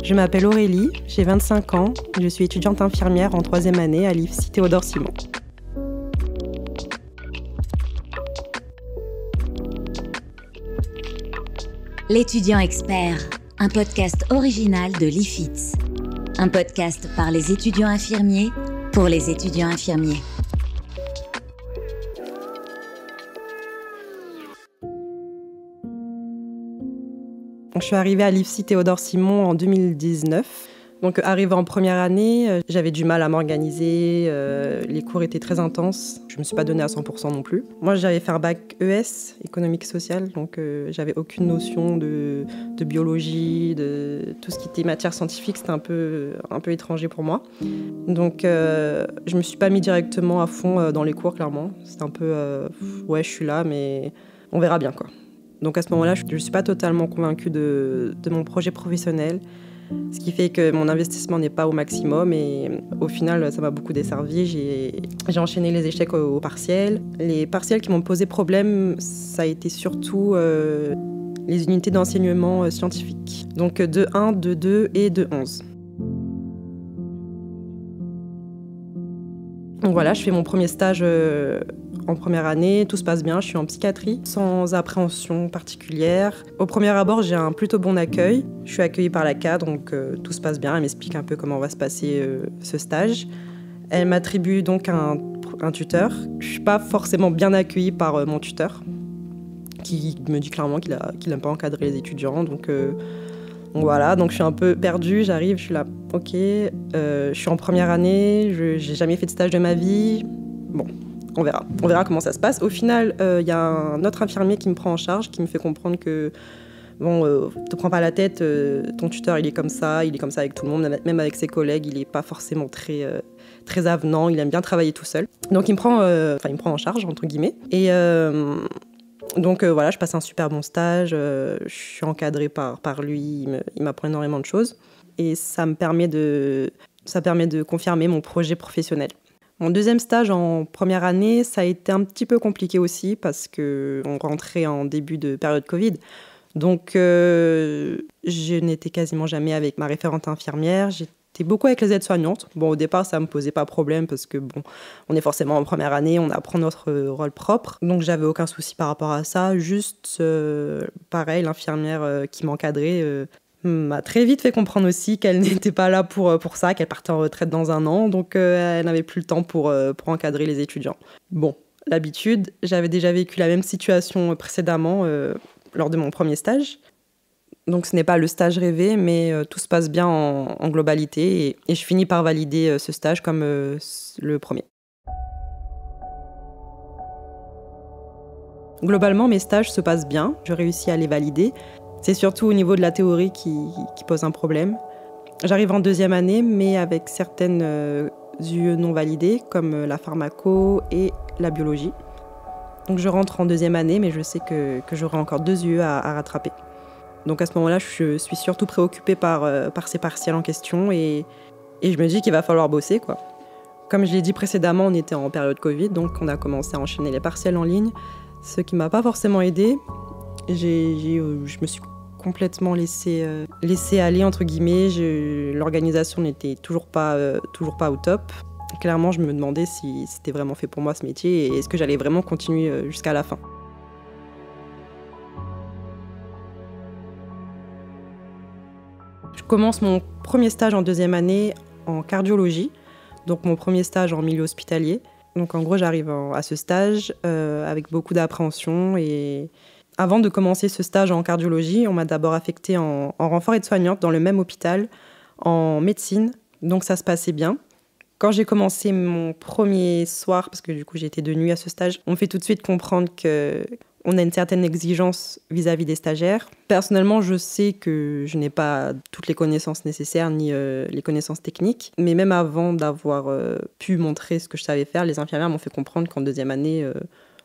Je m'appelle Aurélie, j'ai 25 ans, je suis étudiante infirmière en 3e année à l'IFSI Théodore Simon. L'étudiant expert, un podcast original de l'IFITS. Un podcast par les étudiants infirmiers pour les étudiants infirmiers. Je suis arrivée à l'IFSI Théodore Simon en 2019. Donc, arrivée en première année, j'avais du mal à m'organiser, les cours étaient très intenses. Je ne me suis pas donnée à 100% non plus. Moi, j'avais fait un bac ES, économique social, donc j'avais aucune notion de biologie, de tout ce qui était matière scientifique, c'était un peu étranger pour moi. Donc, je ne me suis pas mis directement à fond dans les cours, clairement. C'était un peu, ouais, je suis là, mais on verra bien, quoi. Donc, à ce moment-là, je ne suis pas totalement convaincue de mon projet professionnel. Ce qui fait que mon investissement n'est pas au maximum et au final, ça m'a beaucoup desservi. J'ai enchaîné les échecs aux partiels. Les partiels qui m'ont posé problème, ça a été surtout les unités d'enseignement scientifique. Donc de 1, de 2 et de 11. Donc voilà, je fais mon premier stage en première année, tout se passe bien, je suis en psychiatrie, sans appréhension particulière. Au premier abord, j'ai un plutôt bon accueil. Je suis accueillie par la cadre, donc tout se passe bien. Elle m'explique un peu comment va se passer ce stage. Elle m'attribue donc un tuteur. Je ne suis pas forcément bien accueillie par mon tuteur, qui me dit clairement qu'il n'aime pas encadrer les étudiants. Donc voilà, donc je suis un peu perdue, j'arrive, je suis là, ok, je suis en première année, je n'ai jamais fait de stage de ma vie. Bon, on verra comment ça se passe. Au final, y a un autre infirmier qui me prend en charge, qui me fait comprendre que, bon, te prends pas la tête, ton tuteur il est comme ça avec tout le monde, même avec ses collègues, il n'est pas forcément très avenant, il aime bien travailler tout seul. Donc il me prend en charge, entre guillemets, et donc voilà, je passe un super bon stage, je suis encadrée par lui, il m'apprend énormément de choses et ça permet de confirmer mon projet professionnel. Mon deuxième stage en première année, ça a été un petit peu compliqué aussi parce qu'on rentrait en début de période Covid. Donc je n'étais quasiment jamais avec ma référente infirmière, j'étais beaucoup avec les aides-soignantes. Bon, au départ, ça me posait pas problème parce que bon, on est forcément en première année, on apprend notre rôle propre. Donc, j'avais aucun souci par rapport à ça. Juste, pareil, l'infirmière qui m'encadrait m'a très vite fait comprendre aussi qu'elle n'était pas là pour ça, qu'elle partait en retraite dans 1 an. Donc, elle n'avait plus le temps pour encadrer les étudiants. Bon, l'habitude, j'avais déjà vécu la même situation précédemment lors de mon premier stage. Donc ce n'est pas le stage rêvé, mais tout se passe bien en globalité et je finis par valider ce stage comme le premier. Globalement, mes stages se passent bien, je réussis à les valider. C'est surtout au niveau de la théorie qui pose un problème. J'arrive en 2e année, mais avec certaines UE non validées, comme la pharmaco et la biologie. Donc je rentre en 2e année, mais je sais que j'aurai encore 2 UE à rattraper. Donc à ce moment-là, je suis surtout préoccupée par ces partiels en question et je me dis qu'il va falloir bosser, quoi. Comme je l'ai dit précédemment, on était en période Covid, donc on a commencé à enchaîner les partiels en ligne, ce qui ne m'a pas forcément aidée. Je me suis complètement laissée aller, entre guillemets. L'organisation n'était toujours pas au top. Clairement, je me demandais si c'était vraiment fait pour moi ce métier et est-ce que j'allais vraiment continuer jusqu'à la fin. Je commence mon premier stage en 2e année en cardiologie, donc mon premier stage en milieu hospitalier. Donc en gros, j'arrive à ce stage avec beaucoup d'appréhension. Et avant de commencer ce stage en cardiologie, on m'a d'abord affectée en renfort aide-soignante dans le même hôpital, en médecine. Donc ça se passait bien. Quand j'ai commencé mon premier soir, parce que du coup j'ai été de nuit à ce stage, on me fait tout de suite comprendre qu'on a une certaine exigence vis-à-vis des stagiaires. Personnellement, je sais que je n'ai pas toutes les connaissances nécessaires, ni les connaissances techniques. Mais même avant d'avoir pu montrer ce que je savais faire, les infirmières m'ont fait comprendre qu'en 2e année,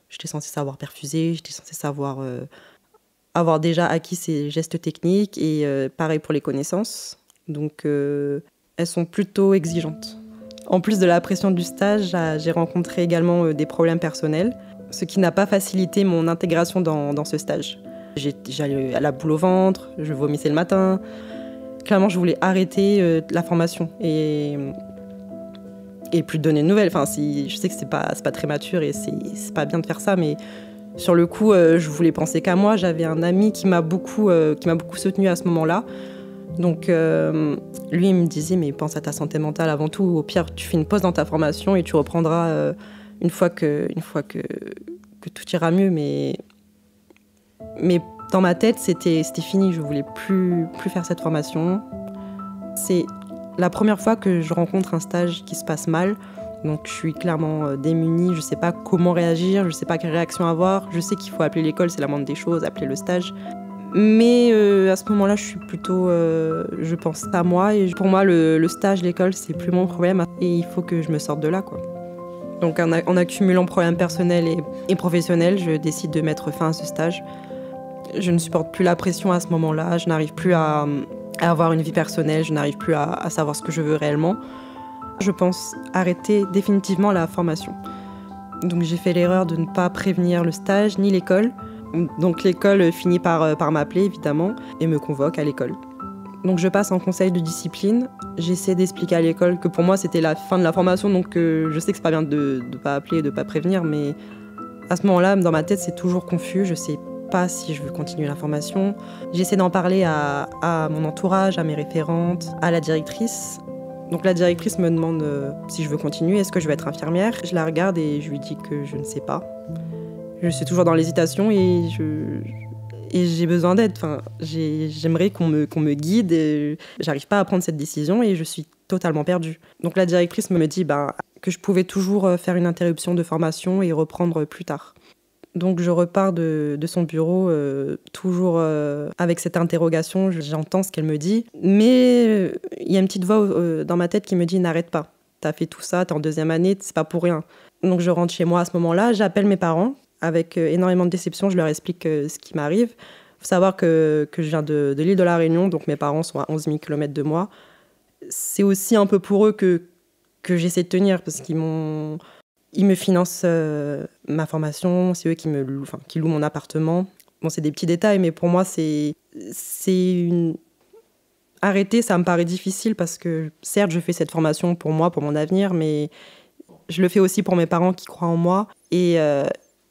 j'étais censée savoir perfuser, j'étais censée savoir avoir déjà acquis ces gestes techniques. Et pareil pour les connaissances. Donc, elles sont plutôt exigeantes. En plus de la pression du stage, j'ai rencontré également des problèmes personnels, ce qui n'a pas facilité mon intégration dans ce stage. J'allais à la boule au ventre, je vomissais le matin. Clairement, je voulais arrêter la formation et plus donner de nouvelles. Enfin, je sais que c'est pas très mature et c'est pas bien de faire ça, mais sur le coup, je voulais penser qu'à moi. J'avais un ami qui m'a beaucoup soutenue à ce moment-là. Donc, lui, il me disait, mais pense à ta santé mentale avant tout. Au pire, tu fais une pause dans ta formation et tu reprendras une fois que tout ira mieux. Mais dans ma tête, c'était fini. Je voulais plus faire cette formation. C'est la première fois que je rencontre un stage qui se passe mal. Donc je suis clairement démunie, je ne sais pas comment réagir, je ne sais pas quelle réaction avoir. Je sais qu'il faut appeler l'école, c'est la moindre des choses, appeler le stage. Mais à ce moment-là, je suis plutôt, je pense à moi. Et pour moi, le stage, l'école, c'est plus mon problème. Et il faut que je me sorte de là, quoi. Donc en accumulant problèmes personnels et professionnels, je décide de mettre fin à ce stage. Je ne supporte plus la pression à ce moment-là, je n'arrive plus à avoir une vie personnelle, je n'arrive plus à savoir ce que je veux réellement. Je pense arrêter définitivement la formation. Donc j'ai fait l'erreur de ne pas prévenir le stage ni l'école. Donc l'école finit par m'appeler évidemment et me convoque à l'école. Donc je passe en conseil de discipline. J'essaie d'expliquer à l'école que pour moi c'était la fin de la formation, donc je sais que c'est pas bien de pas appeler, de pas prévenir, mais à ce moment-là, dans ma tête, c'est toujours confus. Je sais pas si je veux continuer la formation. J'essaie d'en parler à mon entourage, à mes référentes, à la directrice. Donc la directrice me demande si je veux continuer, est-ce que je veux être infirmière. Je la regarde et je lui dis que je ne sais pas. Je suis toujours dans l'hésitation et j'ai besoin d'aide. Enfin, j'aimerais qu'on me guide. Et j'arrive pas à prendre cette décision et je suis totalement perdue. Donc la directrice me dit que je pouvais toujours faire une interruption de formation et reprendre plus tard. Donc je repars de son bureau, toujours avec cette interrogation, j'entends ce qu'elle me dit. Mais il y a une petite voix dans ma tête qui me dit « n'arrête pas, t'as fait tout ça, t'es en 2e année, c'est pas pour rien ». Donc je rentre chez moi à ce moment-là, j'appelle mes parents, avec énormément de déception, je leur explique ce qui m'arrive. Il faut savoir que je viens de l'île de la Réunion, donc mes parents sont à 11 000 km de moi. C'est aussi un peu pour eux que j'essaie de tenir, parce qu'ils me financent ma formation, c'est eux qui louent mon appartement. Bon, c'est des petits détails, mais pour moi, arrêter, ça me paraît difficile parce que, certes, je fais cette formation pour moi, pour mon avenir, mais je le fais aussi pour mes parents qui croient en moi et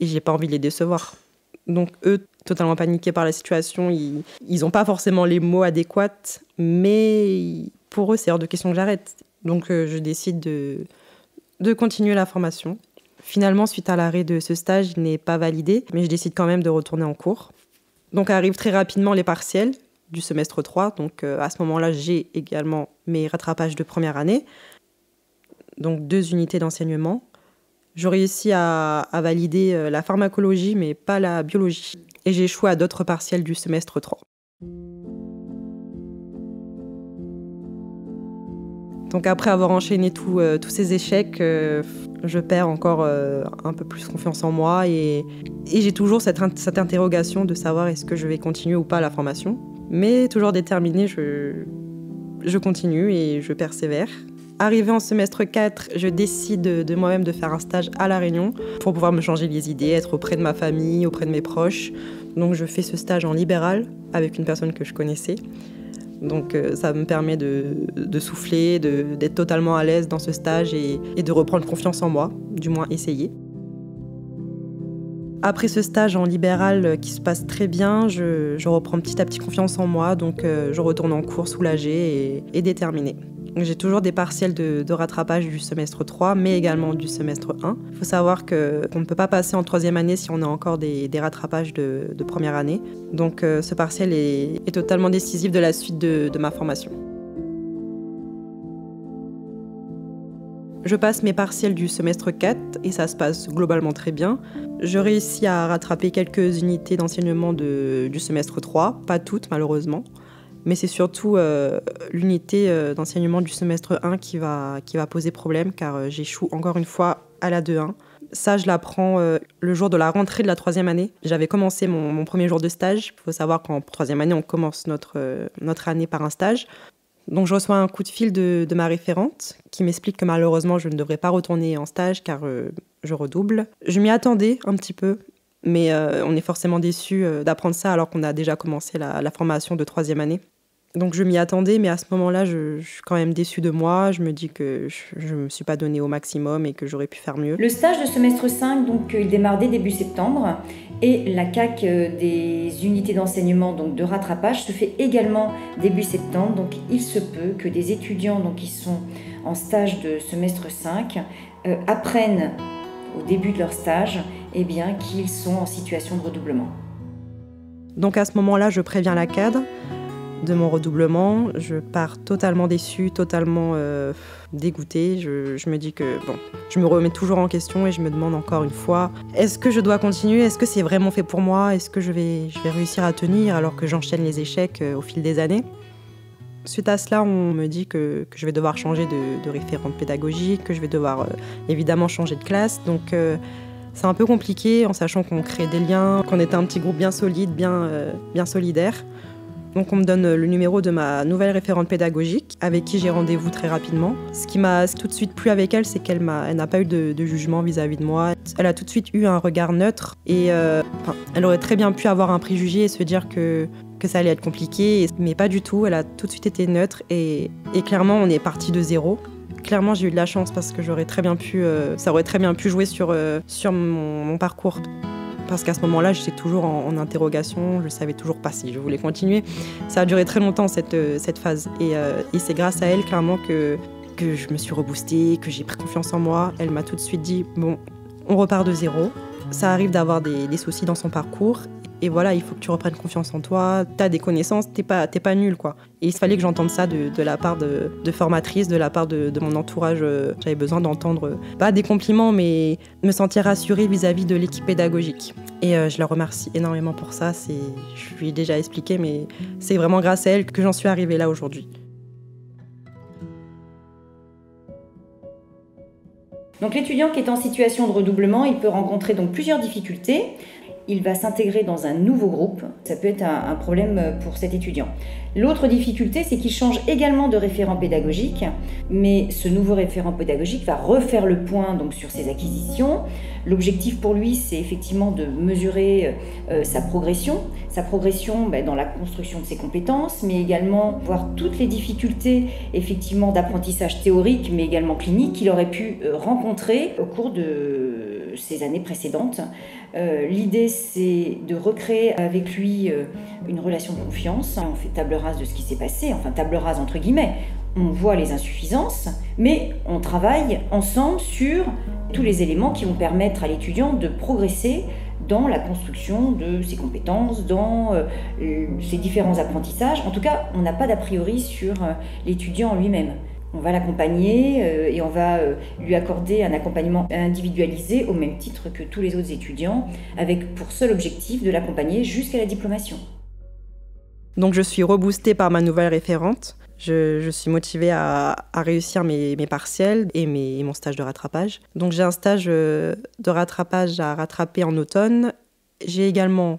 j'ai pas envie de les décevoir. Donc, eux, totalement paniqués par la situation, ils n'ont pas forcément les mots adéquats, mais pour eux, c'est hors de question que j'arrête. Donc, je décide de continuer la formation. Finalement, suite à l'arrêt de ce stage, il n'est pas validé, mais je décide quand même de retourner en cours. Donc arrivent très rapidement les partiels du semestre 3. Donc à ce moment-là, j'ai également mes rattrapages de première année. Donc 2 unités d'enseignement. Je réussis à valider la pharmacologie, mais pas la biologie. Et j'ai échoué à d'autres partiels du semestre 3. Donc après avoir enchaîné tous ces échecs, je perds encore un peu plus confiance en moi et j'ai toujours cette interrogation de savoir est-ce que je vais continuer ou pas la formation. Mais toujours déterminée, je continue et je persévère. Arrivé en semestre 4, je décide de moi-même de faire un stage à La Réunion pour pouvoir me changer les idées, être auprès de ma famille, auprès de mes proches. Donc je fais ce stage en libéral avec une personne que je connaissais. Donc ça me permet de souffler, d'être totalement à l'aise dans ce stage et de reprendre confiance en moi, du moins essayer. Après ce stage en libéral qui se passe très bien, je reprends petit à petit confiance en moi, donc je retourne en cours soulagée et déterminée. J'ai toujours des partiels de rattrapage du semestre 3, mais également du semestre 1. Il faut savoir qu'on ne peut pas passer en 3e année si on a encore des rattrapages de première année. Donc ce partiel est totalement décisif de la suite de ma formation. Je passe mes partiels du semestre 4 et ça se passe globalement très bien. Je réussis à rattraper quelques unités d'enseignement du semestre 3, pas toutes malheureusement. Mais c'est surtout l'unité d'enseignement du semestre 1 qui va poser problème car j'échoue encore une fois à la 2-1. Ça, je l'apprends le jour de la rentrée de la 3e année. J'avais commencé mon premier jour de stage. Il faut savoir qu'en 3e année, on commence notre année par un stage. Donc je reçois un coup de fil de ma référente qui m'explique que malheureusement, je ne devrais pas retourner en stage car je redouble. Je m'y attendais un petit peu. Mais on est forcément déçus d'apprendre ça alors qu'on a déjà commencé la formation de 3e année. Donc je m'y attendais, mais à ce moment-là, je suis quand même déçue de moi. Je me dis que je ne me suis pas donnée au maximum et que j'aurais pu faire mieux. Le stage de semestre 5, donc, il démarre dès début septembre et la CAC des unités d'enseignement donc, de rattrapage se fait également début septembre. Donc il se peut que des étudiants donc, qui sont en stage de semestre 5 apprennent au début de leur stage qu'ils sont en situation de redoublement. Donc à ce moment-là, je préviens la cadre de mon redoublement. Je pars totalement déçue, totalement dégoûtée. Je me dis que je me remets toujours en question et je me demande encore une fois, est-ce que je dois continuer? Est-ce que c'est vraiment fait pour moi? Est-ce que je vais réussir à tenir alors que j'enchaîne les échecs au fil des années? Suite à cela, on me dit que je vais devoir changer de référente pédagogique, que je vais devoir évidemment changer de classe. Donc c'est un peu compliqué en sachant qu'on crée des liens, qu'on était un petit groupe bien solide, bien solidaire. Donc on me donne le numéro de ma nouvelle référente pédagogique avec qui j'ai rendez-vous très rapidement. Ce qui m'a tout de suite plu avec elle, c'est qu'elle n'a pas eu de jugement vis-à-vis de moi. Elle a tout de suite eu un regard neutre et elle aurait très bien pu avoir un préjugé et se dire que ça allait être compliqué, mais pas du tout. Elle a tout de suite été neutre et clairement on est parti de zéro. Clairement j'ai eu de la chance parce que ça aurait très bien pu jouer sur mon parcours. Parce qu'à ce moment-là, j'étais toujours en interrogation, je ne savais toujours pas si je voulais continuer. Ça a duré très longtemps, cette phase. Et c'est grâce à elle, clairement, que je me suis reboostée, que j'ai pris confiance en moi. Elle m'a tout de suite dit, bon, on repart de zéro. Ça arrive d'avoir des soucis dans son parcours. Et voilà, il faut que tu reprennes confiance en toi. Tu as des connaissances, t'es pas nul, quoi. Et il fallait que j'entende ça de la part de formatrices, de la part de mon entourage. J'avais besoin d'entendre, pas des compliments, mais me sentir rassurée vis-à-vis de l'équipe pédagogique. Et je la remercie énormément pour ça. Je lui ai déjà expliqué, mais c'est vraiment grâce à elle que j'en suis arrivée là aujourd'hui. Donc l'étudiant qui est en situation de redoublement, il peut rencontrer donc plusieurs difficultés. Il va s'intégrer dans un nouveau groupe. Ça peut être un problème pour cet étudiant. L'autre difficulté, c'est qu'il change également de référent pédagogique, mais ce nouveau référent pédagogique va refaire le point donc, sur ses acquisitions. L'objectif pour lui, c'est effectivement de mesurer sa progression dans la construction de ses compétences, mais également voir toutes les difficultés effectivement d'apprentissage théorique, mais également clinique qu'il aurait pu rencontrer au cours de ces années précédentes. L'idée, c'est de recréer avec lui une relation de confiance. On fait table rase de ce qui s'est passé, enfin table rase entre guillemets. On voit les insuffisances, mais on travaille ensemble sur tous les éléments qui vont permettre à l'étudiant de progresser dans la construction de ses compétences, dans ses différents apprentissages. En tout cas, on n'a pas d'a priori sur l'étudiant en lui-même. On va l'accompagner et on va lui accorder un accompagnement individualisé au même titre que tous les autres étudiants, avec pour seul objectif de l'accompagner jusqu'à la diplomation. Donc je suis reboostée par ma nouvelle référente. Je suis motivée à réussir mes partiels et mon stage de rattrapage. Donc j'ai un stage de rattrapage à rattraper en automne. J'ai également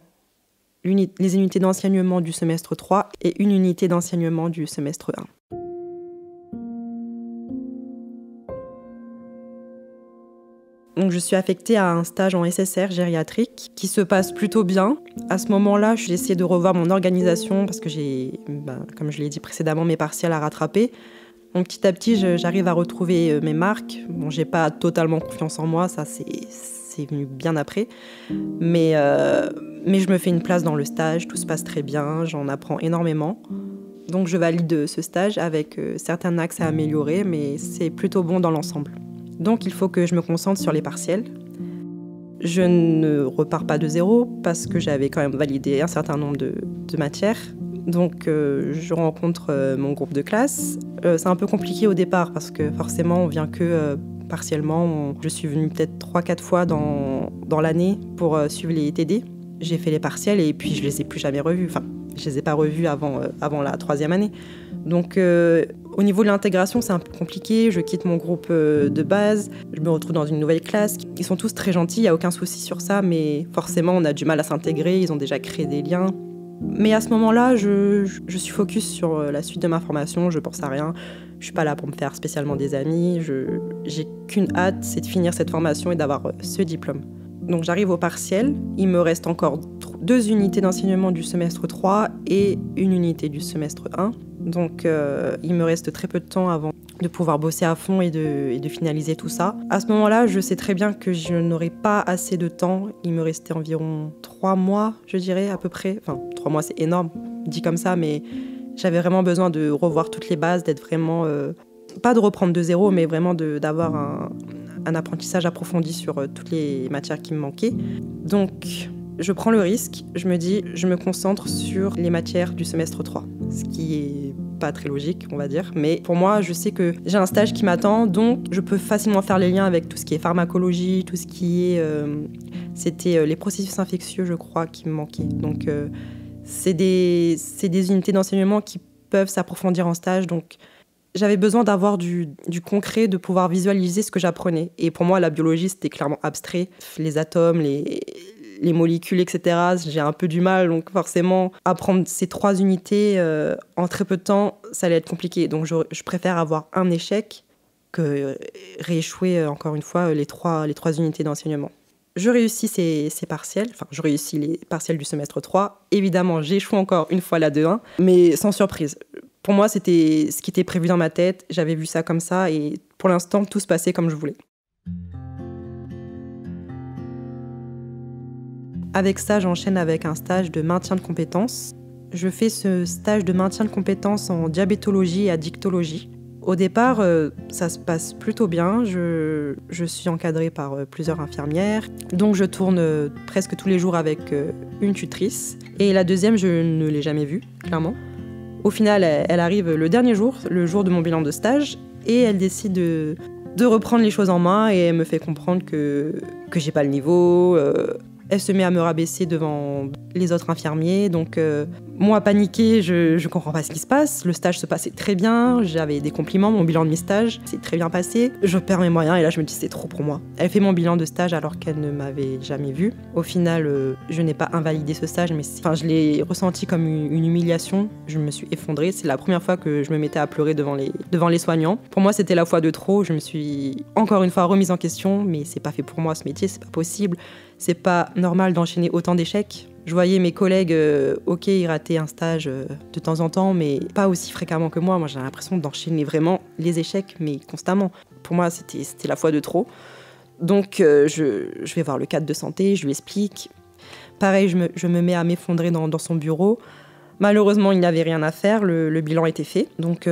les unités d'enseignement du semestre 3 et une unité d'enseignement du semestre 1. Donc je suis affectée à un stage en SSR gériatrique qui se passe plutôt bien. À ce moment-là, j'ai essayé de revoir mon organisation parce que j'ai, comme je l'ai dit précédemment, mes partiels à rattraper. Donc petit à petit, j'arrive à retrouver mes marques. Bon, j'ai pas totalement confiance en moi, ça c'est venu bien après. Mais je me fais une place dans le stage, tout se passe très bien, j'en apprends énormément. Donc je valide ce stage avec certains axes à améliorer, mais c'est plutôt bon dans l'ensemble. Donc il faut que je me concentre sur les partiels. Je ne repars pas de zéro parce que j'avais quand même validé un certain nombre de matières. Donc je rencontre mon groupe de classe. C'est un peu compliqué au départ parce que forcément on vient que partiellement. Je suis venue peut-être 3-4 fois dans l'année pour suivre les TD. J'ai fait les partiels et puis je les ai plus jamais revus. Enfin, je les ai pas revus avant la 3e année. Donc au niveau de l'intégration, c'est un peu compliqué. Je quitte mon groupe de base, je me retrouve dans une nouvelle classe. Ils sont tous très gentils, il n'y a aucun souci sur ça, mais forcément, on a du mal à s'intégrer. Ils ont déjà créé des liens. Mais à ce moment-là, je suis focus sur la suite de ma formation, je pense à rien. Je suis pas là pour me faire spécialement des amis. J'ai qu'une hâte, c'est de finir cette formation et d'avoir ce diplôme. Donc j'arrive au partiel, il me reste encore 2 unités d'enseignement du semestre 3 et une unité du semestre 1. Donc il me reste très peu de temps avant de pouvoir bosser à fond et de finaliser tout ça. À ce moment-là, je sais très bien que je n'aurai pas assez de temps. Il me restait environ 3 mois, je dirais, à peu près. Enfin, 3 mois, c'est énorme, dit comme ça, mais j'avais vraiment besoin de revoir toutes les bases, d'être vraiment... pas de reprendre de zéro, mais vraiment d'avoir un apprentissage approfondi sur toutes les matières qui me manquaient. Donc, je prends le risque, je me dis, je me concentre sur les matières du semestre 3, ce qui est pas très logique, on va dire. Mais pour moi, je sais que j'ai un stage qui m'attend, donc je peux facilement faire les liens avec tout ce qui est pharmacologie, tout ce qui est... c'était les processus infectieux, je crois, qui me manquaient. Donc, c'est des unités d'enseignement qui peuvent s'approfondir en stage, donc... J'avais besoin d'avoir du concret, de pouvoir visualiser ce que j'apprenais. Et pour moi, la biologie, c'était clairement abstrait. Les atomes, les molécules, etc., j'ai un peu du mal. Donc forcément, apprendre ces 3 unités en très peu de temps, ça allait être compliqué. Donc je préfère avoir un échec que rééchouer, encore une fois, les trois unités d'enseignement. Je réussis ces partiels, enfin je réussis les partiels du semestre 3. Évidemment, j'échoue encore une fois la 2-1, mais sans surprise. Pour moi, c'était ce qui était prévu dans ma tête. J'avais vu ça comme ça et pour l'instant, tout se passait comme je voulais. Avec ça, j'enchaîne avec un stage de maintien de compétences. Je fais ce stage de maintien de compétences en diabétologie et addictologie. Au départ, ça se passe plutôt bien. Je suis encadrée par plusieurs infirmières. Donc, je tourne presque tous les jours avec une tutrice. Et la deuxième, je ne l'ai jamais vue, clairement. Au final, elle arrive le dernier jour, le jour de mon bilan de stage, et elle décide de reprendre les choses en main et elle me fait comprendre que j'ai pas le niveau. Elle se met à me rabaisser devant les autres infirmiers. Donc, moi, paniquée, je comprends pas ce qui se passe. Le stage se passait très bien. J'avais des compliments. Mon bilan de mes stages s'est très bien passé. Je perds mes moyens et là, je me dis c'est trop pour moi. Elle fait mon bilan de stage alors qu'elle ne m'avait jamais vue. Au final, je n'ai pas invalidé ce stage, mais je l'ai ressenti comme une humiliation. Je me suis effondrée. C'est la première fois que je me mettais à pleurer devant les soignants. Pour moi, c'était la fois de trop. Je me suis encore une fois remise en question. Mais c'est pas fait pour moi ce métier, c'est pas possible. C'est pas normal d'enchaîner autant d'échecs. Je voyais mes collègues, ils rataient un stage de temps en temps, mais pas aussi fréquemment que moi. Moi, j'ai l'impression d'enchaîner vraiment les échecs, mais constamment. Pour moi, c'était la fois de trop. Donc, je vais voir le cadre de santé, je lui explique. Pareil, je me mets à m'effondrer dans son bureau. Malheureusement, il n'y avait rien à faire, le bilan était fait. Donc,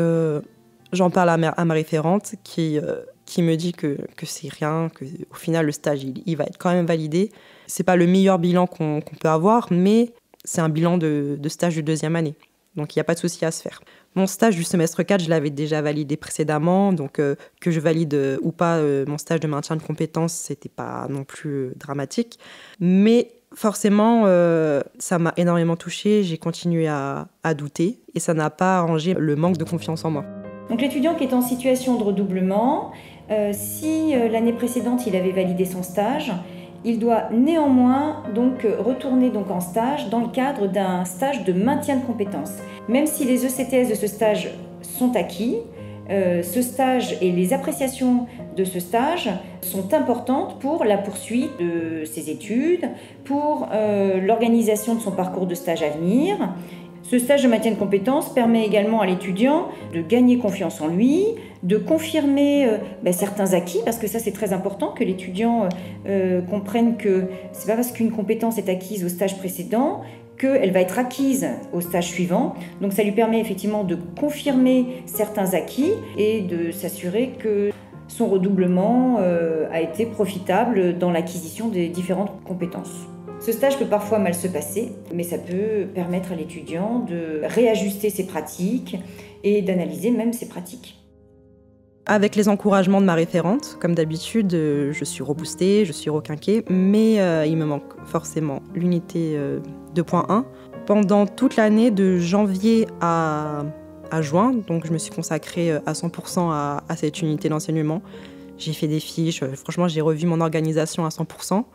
j'en parle à ma référente qui me dit que c'est rien, qu'au final, le stage, il va être quand même validé. C'est pas le meilleur bilan qu'on peut avoir, mais c'est un bilan de stage de 2e année. Donc, il n'y a pas de souci à se faire. Mon stage du semestre 4, je l'avais déjà validé précédemment. Donc, que je valide ou pas mon stage de maintien de compétences, c'était pas non plus dramatique. Mais forcément, ça m'a énormément touchée. J'ai continué à douter et ça n'a pas arrangé le manque de confiance en moi. Donc, l'étudiant qui est en situation de redoublement, si l'année précédente, il avait validé son stage, il doit néanmoins donc retourner donc en stage dans le cadre d'un stage de maintien de compétences. Même si les ECTS de ce stage sont acquis, ce stage et les appréciations de ce stage sont importantes pour la poursuite de ses études, pour l'organisation de son parcours de stage à venir. Ce stage de maintien de compétences permet également à l'étudiant de gagner confiance en lui, de confirmer certains acquis, parce que ça c'est très important que l'étudiant comprenne que c'est pas parce qu'une compétence est acquise au stage précédent qu'elle va être acquise au stage suivant. Donc ça lui permet effectivement de confirmer certains acquis et de s'assurer que son redoublement a été profitable dans l'acquisition des différentes compétences. Ce stage peut parfois mal se passer, mais ça peut permettre à l'étudiant de réajuster ses pratiques et d'analyser même ses pratiques. Avec les encouragements de ma référente, comme d'habitude, je suis reboostée, je suis requinquée, mais il me manque forcément l'unité 2.1. Pendant toute l'année, de janvier à juin, donc je me suis consacrée à 100% à cette unité d'enseignement. J'ai fait des fiches, franchement j'ai revu mon organisation à 100%.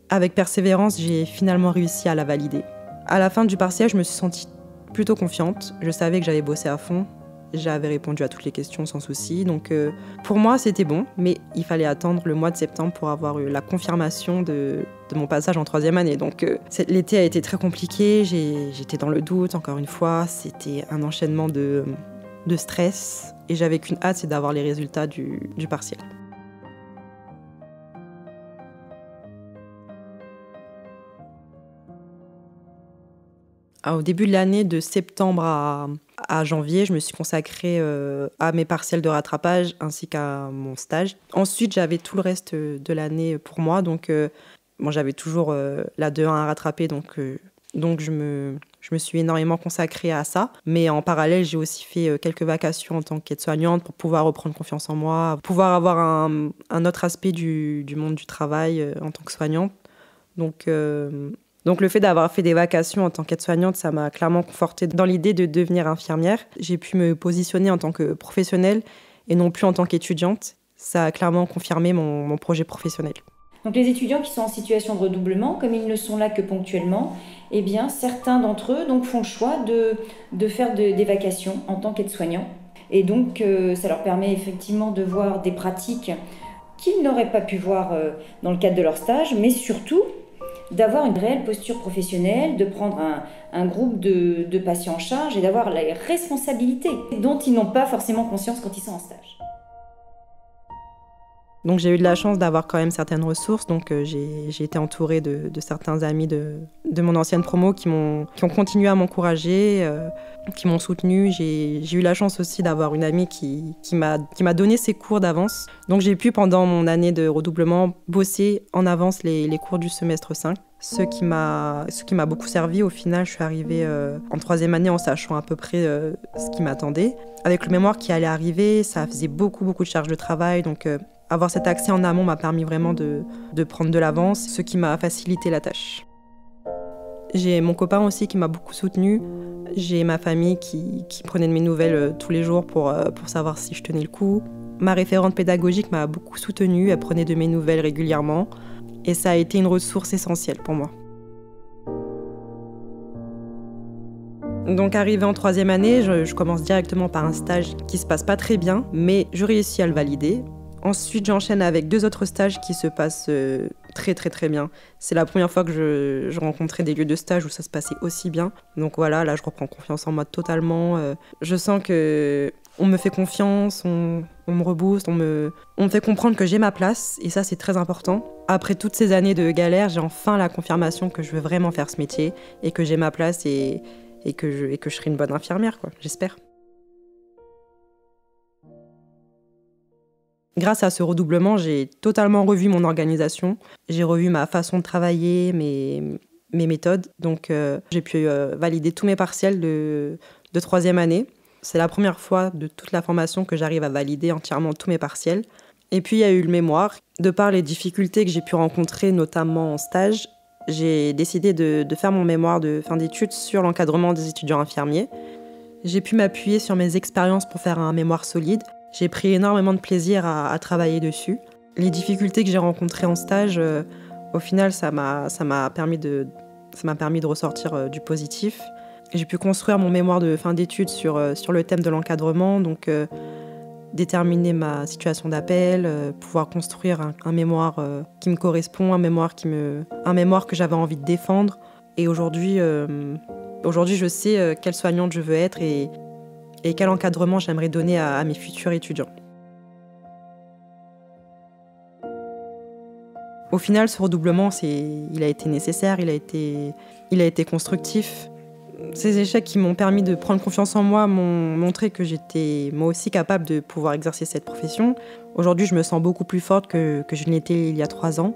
Avec persévérance, j'ai finalement réussi à la valider. À la fin du partiel, je me suis sentie plutôt confiante. Je savais que j'avais bossé à fond. J'avais répondu à toutes les questions sans souci. Donc pour moi, c'était bon, mais il fallait attendre le mois de septembre pour avoir eu la confirmation de mon passage en 3e année. Donc l'été a été très compliqué, j'étais dans le doute, encore une fois. C'était un enchaînement de stress et j'avais qu'une hâte, c'est d'avoir les résultats du partiel. Au début de l'année, de septembre à janvier, je me suis consacrée à mes partiels de rattrapage ainsi qu'à mon stage. Ensuite, j'avais tout le reste de l'année pour moi. Donc, j'avais toujours la 2-1 à rattraper. Donc je me suis énormément consacrée à ça. Mais en parallèle, j'ai aussi fait quelques vacations en tant qu'aide-soignante pour pouvoir reprendre confiance en moi, pouvoir avoir un autre aspect du monde du travail en tant que soignante. Donc le fait d'avoir fait des vacations en tant qu'aide-soignante, ça m'a clairement confortée dans l'idée de devenir infirmière. J'ai pu me positionner en tant que professionnelle et non plus en tant qu'étudiante. Ça a clairement confirmé mon projet professionnel. Donc les étudiants qui sont en situation de redoublement, comme ils ne sont là que ponctuellement, eh bien certains d'entre eux donc, font le choix de faire des vacations en tant qu'aide-soignant. Et donc ça leur permet effectivement de voir des pratiques qu'ils n'auraient pas pu voir dans le cadre de leur stage, mais surtout d'avoir une réelle posture professionnelle, de prendre un groupe de patients en charge et d'avoir la responsabilité dont ils n'ont pas forcément conscience quand ils sont en stage. Donc j'ai eu de la chance d'avoir quand même certaines ressources. Donc j'ai été entourée de certains amis de mon ancienne promo qui ont continué à m'encourager, qui m'ont soutenue. J'ai eu la chance aussi d'avoir une amie qui m'a donné ses cours d'avance. Donc j'ai pu pendant mon année de redoublement bosser en avance les cours du semestre 5. Ce qui m'a beaucoup servi. Au final, je suis arrivée en 3e année en sachant à peu près ce qui m'attendait. Avec le mémoire qui allait arriver, ça faisait beaucoup de charges de travail. Donc avoir cet accès en amont m'a permis vraiment de prendre de l'avance, ce qui m'a facilité la tâche. J'ai mon copain aussi qui m'a beaucoup soutenue. J'ai ma famille qui prenait de mes nouvelles tous les jours pour savoir si je tenais le coup. Ma référente pédagogique m'a beaucoup soutenue, elle prenait de mes nouvelles régulièrement. Et ça a été une ressource essentielle pour moi. Donc arrivée en 3e année, je commence directement par un stage qui se passe pas très bien, mais je réussis à le valider. Ensuite, j'enchaîne avec 2 autres stages qui se passent très bien. C'est la première fois que je rencontrais des lieux de stage où ça se passait aussi bien. Donc voilà, là je reprends confiance en moi totalement. Je sens que on me fait confiance, on me rebooste, on me fait comprendre que j'ai ma place et ça c'est très important. Après toutes ces années de galère, j'ai enfin la confirmation que je veux vraiment faire ce métier et que j'ai ma place et que je serai une bonne infirmière, quoi, j'espère. Grâce à ce redoublement, j'ai totalement revu mon organisation. J'ai revu ma façon de travailler, mes méthodes. Donc, j'ai pu valider tous mes partiels de 3e année. C'est la première fois de toute la formation que j'arrive à valider entièrement tous mes partiels. Et puis, il y a eu le mémoire. De par les difficultés que j'ai pu rencontrer, notamment en stage, j'ai décidé de faire mon mémoire de fin d'études sur l'encadrement des étudiants infirmiers. J'ai pu m'appuyer sur mes expériences pour faire un mémoire solide. J'ai pris énormément de plaisir à travailler dessus. Les difficultés que j'ai rencontrées en stage, au final, ça m'a permis de ressortir du positif. J'ai pu construire mon mémoire de fin d'études sur le thème de l'encadrement, donc déterminer ma situation d'appel, pouvoir construire un mémoire qui me correspond, un mémoire que j'avais envie de défendre. Et aujourd'hui, je sais quelle soignante je veux être et quel encadrement j'aimerais donner à mes futurs étudiants. Au final, ce redoublement, il a été nécessaire, il a été constructif. Ces échecs qui m'ont permis de prendre confiance en moi m'ont montré que j'étais moi aussi capable de pouvoir exercer cette profession. Aujourd'hui, je me sens beaucoup plus forte que je l'étais il y a 3 ans.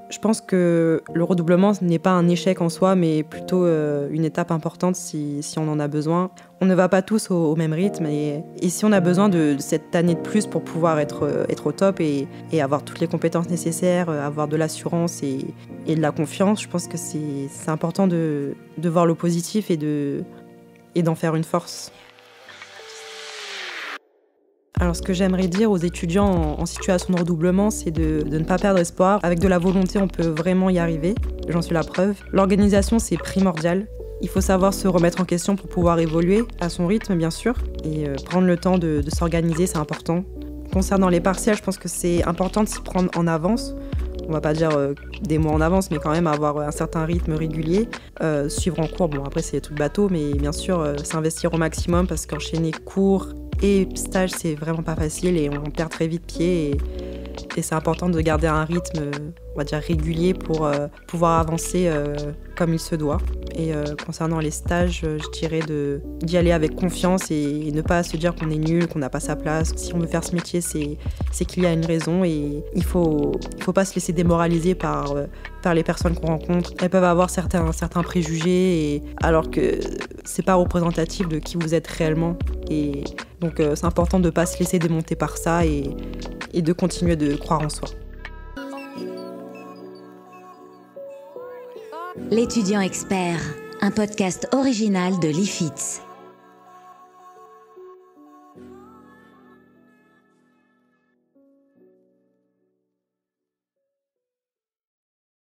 Je pense que le redoublement ce n'est pas un échec en soi, mais plutôt une étape importante si on en a besoin. On ne va pas tous au même rythme et si on a besoin de cette année de plus pour pouvoir être au top et avoir toutes les compétences nécessaires, avoir de l'assurance et de la confiance, je pense que c'est important de voir le positif et d'en faire une force. Alors, ce que j'aimerais dire aux étudiants en situation de redoublement, c'est de ne pas perdre espoir. Avec de la volonté, on peut vraiment y arriver. J'en suis la preuve. L'organisation, c'est primordial. Il faut savoir se remettre en question pour pouvoir évoluer à son rythme, bien sûr, et prendre le temps de s'organiser, c'est important. Concernant les partiels, je pense que c'est important de s'y prendre en avance. On va pas dire des mois en avance, mais quand même avoir un certain rythme régulier. Suivre en cours, bon après c'est tout le bateau, mais bien sûr s'investir au maximum parce qu'enchaîner cours et stage c'est vraiment pas facile et on perd très vite pied. Et c'est important de garder un rythme, on va dire, régulier pour pouvoir avancer comme il se doit. Et concernant les stages, je dirais d'y aller avec confiance et ne pas se dire qu'on est nul, qu'on n'a pas sa place. Si on veut faire ce métier, c'est qu'il y a une raison et il faut pas se laisser démoraliser par les personnes qu'on rencontre. Elles peuvent avoir certains préjugés alors que c'est pas représentatif de qui vous êtes réellement. Et donc c'est important de ne pas se laisser démonter par ça et de continuer de croire en soi. L'étudiant expert, un podcast original de l'IFITS.